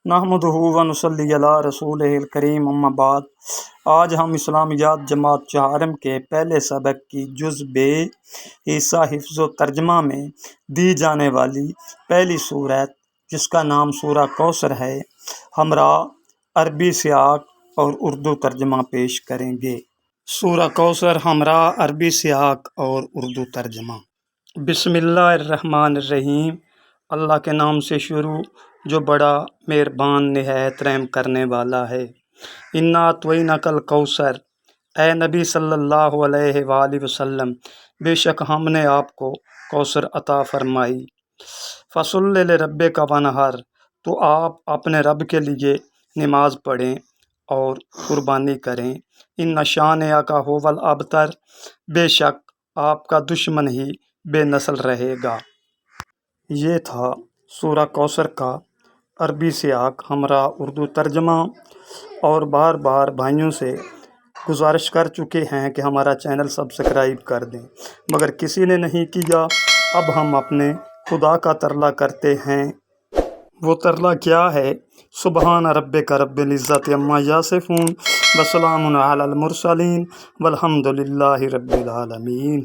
نحمدہ و نصلی علی رسولہ الکریم اما بعد۔ آج ہم اسلامیات جماعت چہارم کے پہلے سبق کی جزء بے حصہ حفظ و ترجمہ میں دی جانے والی پہلی سورت جس کا نام سورہ کوثر ہے ہمراہ عربی سیاق اور اردو ترجمہ پیش کریں گے۔ سورہ کوثر ہمراہ عربی سیاق اور اردو ترجمہ۔ بسم اللہ الرحمن الرحیم۔ اللہ کے نام سے شروع جو بڑا مہربان نہایت رحم کرنے والا ہے۔ انا اعطیناک الکوثر، اے نبی صلی اللہ علیہ وآلہ وسلم، بے شک ہم نے آپ کو کوثر عطا فرمائی۔ فصل لربک وانحر، تو آپ اپنے رب کے لیے نماز پڑھیں اور قربانی کریں۔ ان شانئک ھو الابتر، بے شک آپ کا دشمن ہی بے نسل رہے گا۔ یہ تھا سورہ کوثر کا عربی سیاق ہمراہ اردو ترجمہ، اور بار بار بھائیوں سے گزارش کر چکے ہیں کہ ہمارا چینل سبسکرائب کر دیں، مگر کسی نے نہیں کیا۔ اب ہم اپنے خدا کا ترلا کرتے ہیں۔ وہ ترلا کیا ہے؟ سبحان ربک رب العزت عما یصفون وسلام علی المرسلین والحمد للہ رب العالمین۔